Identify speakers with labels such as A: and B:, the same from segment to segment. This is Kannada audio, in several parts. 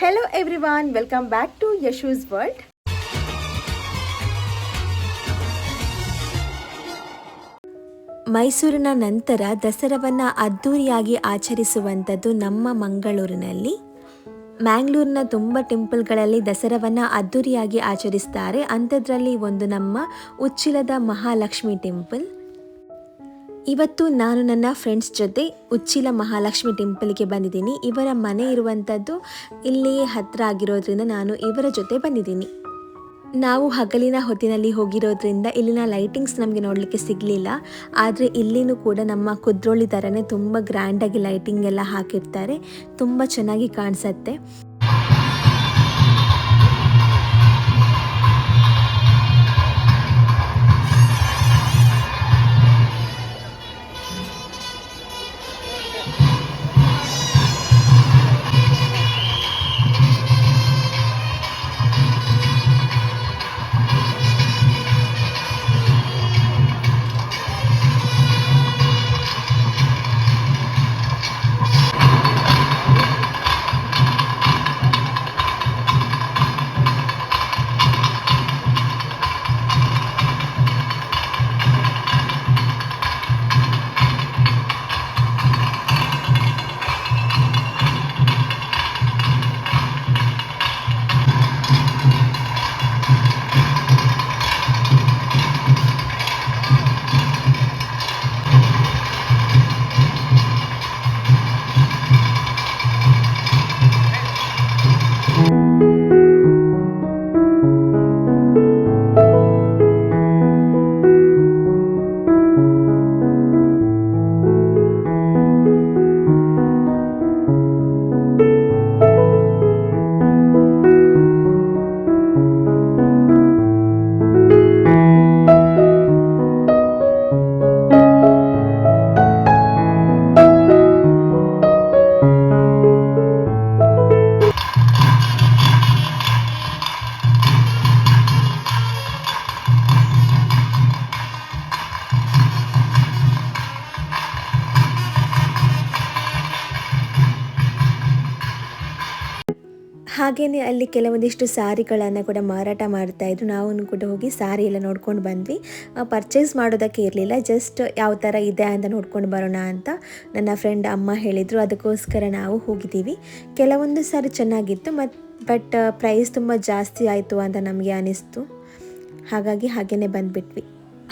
A: Hello everyone, welcome back to Yashu's World.
B: ಮೈಸೂರಿನ ನಂತರ ದಸರಾವನ್ನು ಅದ್ಧೂರಿಯಾಗಿ ಆಚರಿಸುವಂಥದ್ದು ನಮ್ಮ ಮಂಗಳೂರಿನಲ್ಲಿ. ಮ್ಯಾಂಗ್ಳೂರಿನ ತುಂಬ ಟೆಂಪಲ್ಗಳಲ್ಲಿ ದಸರಾವನ್ನು ಅದ್ಧೂರಿಯಾಗಿ ಆಚರಿಸ್ತಾರೆ. ಅಂಥದ್ರಲ್ಲಿ ಒಂದು ನಮ್ಮ ಉಚ್ಚಿಲದ ಮಹಾಲಕ್ಷ್ಮಿ ಟೆಂಪಲ್. ಇವತ್ತು ನಾನು ನನ್ನ ಫ್ರೆಂಡ್ಸ್ ಜೊತೆ ಉಚ್ಚಿಲ ಮಹಾಲಕ್ಷ್ಮಿ ಟೆಂಪಲ್ಗೆ ಬಂದಿದ್ದೀನಿ. ಇವರ ಮನೆ ಇರುವಂಥದ್ದು ಇಲ್ಲಿಯೇ ಹತ್ತಿರ ಆಗಿರೋದ್ರಿಂದ ನಾನು ಇವರ ಜೊತೆ ಬಂದಿದ್ದೀನಿ. ನಾವು ಹಗಲಿನ ಹೊತ್ತಿನಲ್ಲಿ ಹೋಗಿರೋದ್ರಿಂದ ಇಲ್ಲಿನ ಲೈಟಿಂಗ್ಸ್ ನಮಗೆ ನೋಡಲಿಕ್ಕೆ ಸಿಗಲಿಲ್ಲ. ಆದರೆ ಇಲ್ಲಿನೂ ಕೂಡ ನಮ್ಮ ಕುದ್ರೋಳಿ ಥರನೇ ತುಂಬ ಗ್ರ್ಯಾಂಡಾಗಿ ಲೈಟಿಂಗ್ ಎಲ್ಲ ಹಾಕಿರ್ತಾರೆ. ತುಂಬ ಚೆನ್ನಾಗಿ ಕಾಣಿಸುತ್ತೆ. ಹಾಗೆಯೇ ಅಲ್ಲಿ ಕೆಲವೊಂದಿಷ್ಟು ಸಾರಿಗಳನ್ನು ಕೂಡ ಮಾರಾಟ ಮಾಡ್ತಾಯಿದ್ರು. ನಾವು ಕೂಡ ಹೋಗಿ ಸಾರಿ ಎಲ್ಲ ನೋಡ್ಕೊಂಡು ಬಂದ್ವಿ. ಪರ್ಚೇಸ್ ಮಾಡೋದಕ್ಕೆ ಇರಲಿಲ್ಲ, ಜಸ್ಟ್ ಯಾವ ಥರ ಇದೆ ಅಂತ ನೋಡ್ಕೊಂಡು ಬರೋಣ ಅಂತ ನನ್ನ ಫ್ರೆಂಡ್ ಅಮ್ಮ ಹೇಳಿದರು. ಅದಕ್ಕೋಸ್ಕರ ನಾವು ಹೋಗಿದ್ದೀವಿ. ಕೆಲವೊಂದು ಸಾರಿ ಚೆನ್ನಾಗಿತ್ತು, ಬಟ್ ಪ್ರೈಸ್ ತುಂಬ ಜಾಸ್ತಿ ಆಯಿತು ಅಂತ ನಮಗೆ ಅನ್ನಿಸ್ತು. ಹಾಗಾಗಿ ಹಾಗೆಯೇ ಬಂದುಬಿಟ್ವಿ.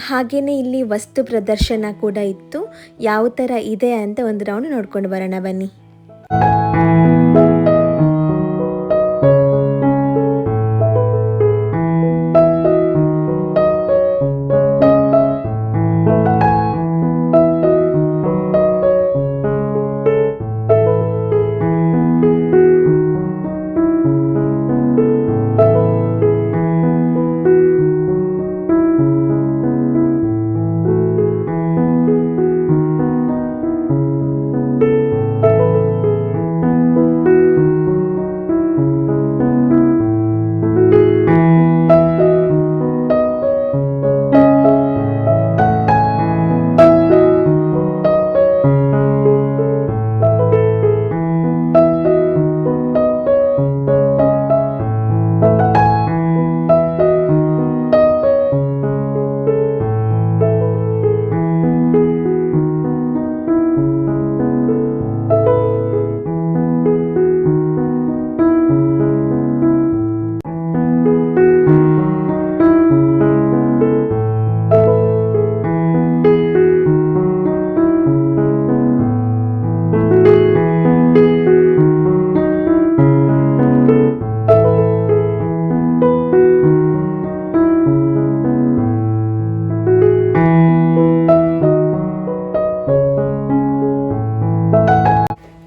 B: ಹಾಗೆಯೇ ಇಲ್ಲಿ ವಸ್ತು ಪ್ರದರ್ಶನ ಕೂಡ ಇತ್ತು. ಯಾವ ಥರ ಇದೆ ಅಂತ ಒಂದು ರೌಂಡ್ ನೋಡ್ಕೊಂಡು ಬರೋಣ ಬನ್ನಿ.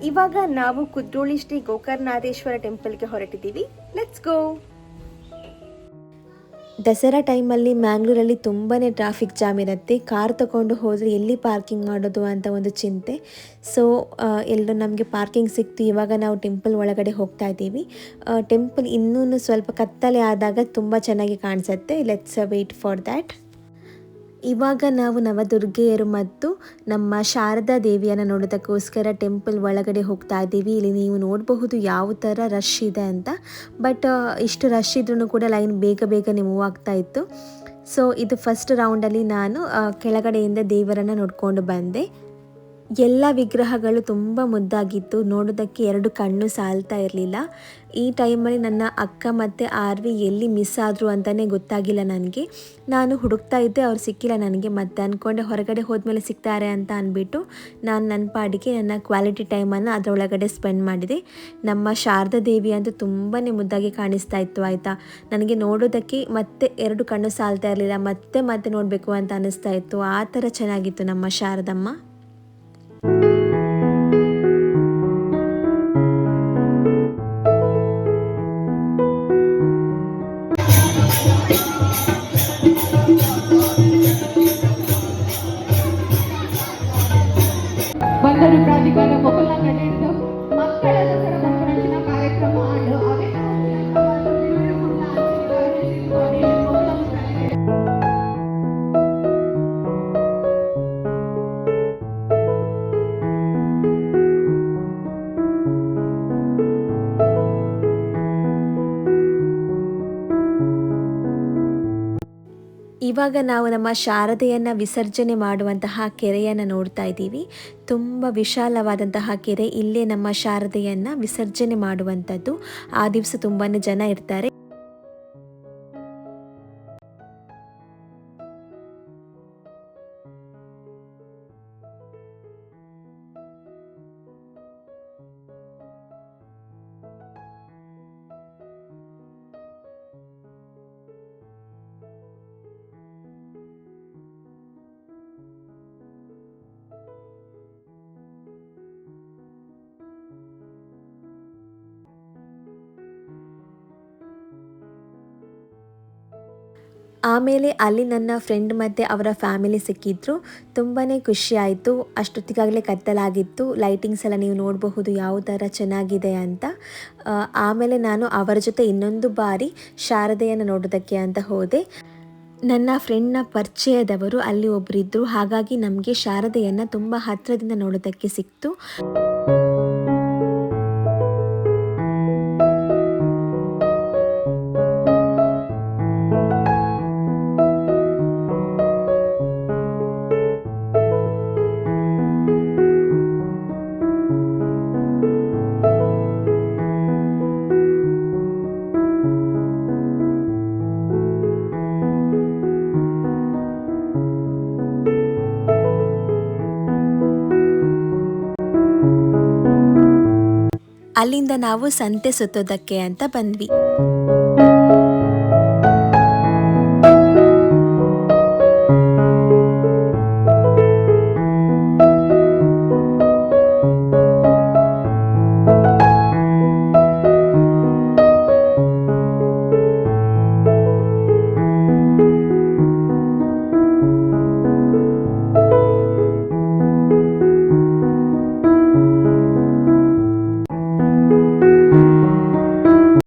A: ಇವಾಗ ನಾವು ಕುದ್ರೋಳಿ ಶ್ರೀ ಗೋಕರ್ಣನಾಥೇಶ್ವರ ಟೆಂಪಲ್ಗೆ ಹೊರಟಿದ್ದೀವಿ. Let's go.
B: ದಸರಾ ಟೈಮಲ್ಲಿ ಮ್ಯಾಂಗ್ಳೂರಲ್ಲಿ ತುಂಬಾ ಟ್ರಾಫಿಕ್ ಜಾಮ್ ಇರುತ್ತೆ. ಕಾರ್ ತಗೊಂಡು ಹೋದರೆ ಎಲ್ಲಿ ಪಾರ್ಕಿಂಗ್ ಮಾಡೋದು ಅಂತ ಒಂದು ಚಿಂತೆ. ಸೊ ಎಲ್ಲರೂ ನಮಗೆ ಪಾರ್ಕಿಂಗ್ ಸಿಕ್ತು. ಇವಾಗ ನಾವು ಟೆಂಪಲ್ ಒಳಗಡೆ ಹೋಗ್ತಾ ಇದ್ದೀವಿ. ಟೆಂಪಲ್ ಇನ್ನೂ ಸ್ವಲ್ಪ ಕತ್ತಲೆ ಆದಾಗ ತುಂಬ ಚೆನ್ನಾಗಿ ಕಾಣಿಸುತ್ತೆ. Let's wait for that. ಇವಾಗ ನಾವು ನವದುರ್ಗೆಯರು ಮತ್ತು ನಮ್ಮ ಶಾರದಾ ದೇವಿಯನ್ನು ನೋಡೋದಕ್ಕೋಸ್ಕರ ಟೆಂಪಲ್ ಒಳಗಡೆ ಹೋಗ್ತಾ ಇದ್ದೀವಿ. ಇಲ್ಲಿ ನೀವು ನೋಡಬಹುದು ಯಾವ ಥರ ರಶ್ ಇದೆ ಅಂತ. ಬಟ್ ಇಷ್ಟು ರಶ್ ಇದ್ರೂ ಕೂಡ ಲೈನ್ ಬೇಗ ಬೇಗನೆ ಮೂವ್ ಆಗ್ತಾ ಇತ್ತು. ಸೊ ಇದು ಫಸ್ಟ್ ರೌಂಡಲ್ಲಿ ನಾನು ಕೆಳಗಡೆಯಿಂದ ದೇವರನ್ನು ನೋಡಿಕೊಂಡು ಬಂದೆ. ಎಲ್ಲ ವಿಗ್ರಹಗಳು ತುಂಬ ಮುದ್ದಾಗಿತ್ತು. ನೋಡೋದಕ್ಕೆ 2 ಕಣ್ಣು ಸಾಲ್ತಾ ಇರಲಿಲ್ಲ. ಈ ಟೈಮಲ್ಲಿ ನನ್ನ ಅಕ್ಕ ಮತ್ತು ಆರ್ವಿ ಎಲ್ಲಿ ಮಿಸ್ ಆದರು ಅಂತಲೇ ಗೊತ್ತಾಗಿಲ್ಲ ನನಗೆ. ನಾನು ಹುಡುಕ್ತಾ ಇದ್ದೆ, ಅವ್ರು ಸಿಕ್ಕಿಲ್ಲ ನನಗೆ. ಮತ್ತೆ ಅಂದ್ಕೊಂಡೆ ಹೊರಗಡೆ ಹೋದ್ಮೇಲೆ ಸಿಗ್ತಾರೆ ಅಂತ ಅಂದ್ಬಿಟ್ಟು ನಾನು ನನ್ನ ಪಾಡಿಗೆ ನನ್ನ ಕ್ವಾಲಿಟಿ ಟೈಮನ್ನು ಅದರೊಳಗಡೆ ಸ್ಪೆಂಡ್ ಮಾಡಿದೆ. ನಮ್ಮ ಶಾರದಾ ದೇವಿ ಅಂತೂ ತುಂಬಾ ಮುದ್ದಾಗಿ ಕಾಣಿಸ್ತಾ ಇತ್ತು ಆಯಿತಾ. ನನಗೆ ನೋಡೋದಕ್ಕೆ ಮತ್ತೆ 2 ಕಣ್ಣು ಸಾಲ್ತಾ ಇರಲಿಲ್ಲ. ಮತ್ತೆ ನೋಡಬೇಕು ಅಂತ ಅನ್ನಿಸ್ತಾ ಇತ್ತು. ಆ ಥರ ಚೆನ್ನಾಗಿತ್ತು ನಮ್ಮ ಶಾರದಮ್ಮ.
C: ಬಂದರು ಪ್ರಾಧಿಕಾರ ಮೊಕಲ್ನ ನಡೆದು ಮಕ್ಕಳ ದಸರಾ ಮನರಂಜನಾ ಕಾರ್ಯಕ್ರಮ ಆಡು ಅವೇ
B: ಇವಾಗ ನಾವು ನಮ್ಮ ಶಾರದೆಯನ್ನು ವಿಸರ್ಜನೆ ಮಾಡುವಂತಹ ಕೆರೆಯನ್ನು ನೋಡ್ತಾ ಇದ್ದೀವಿ. ತುಂಬ ವಿಶಾಲವಾದಂತಹ ಕೆರೆ. ಇಲ್ಲೇ ನಮ್ಮ ಶಾರದೆಯನ್ನು ವಿಸರ್ಜನೆ ಮಾಡುವಂಥದ್ದು. ಆ ದಿವಸ ತುಂಬಾ ಜನ ಇರ್ತಾರೆ. ಆಮೇಲೆ ಅಲ್ಲಿ ನನ್ನ ಫ್ರೆಂಡ್ ಮತ್ತು ಅವರ ಫ್ಯಾಮಿಲಿ ಸಿಕ್ಕಿದ್ರು. ತುಂಬಾ ಖುಷಿ ಆಯಿತು. ಅಷ್ಟೊತ್ತಿಗಾಗಲೇ ಕತ್ತಲಾಗಿತ್ತು. ಲೈಟಿಂಗ್ಸ್ ಎಲ್ಲ ನೀವು ನೋಡಬಹುದು ಯಾವ ಥರ ಚೆನ್ನಾಗಿದೆ ಅಂತ. ಆಮೇಲೆ ನಾನು ಅವರ ಜೊತೆ ಇನ್ನೊಂದು ಬಾರಿ ಶಾರದೆಯನ್ನು ನೋಡೋದಕ್ಕೆ ಅಂತ ಹೋದೆ. ನನ್ನ ಫ್ರೆಂಡ್ನ ಪರಿಚಯದವರು ಅಲ್ಲಿ ಒಬ್ಬರಿದ್ದರು. ಹಾಗಾಗಿ ನಮಗೆ ಶಾರದೆಯನ್ನು ತುಂಬ ಹತ್ತಿರದಿಂದ ನೋಡೋದಕ್ಕೆ ಸಿಕ್ತು. ಅಲ್ಲಿಂದ ನಾವು ಸಂತೆ ಸುತ್ತೋದಕ್ಕೆ ಅಂತ ಬಂದ್ವಿ.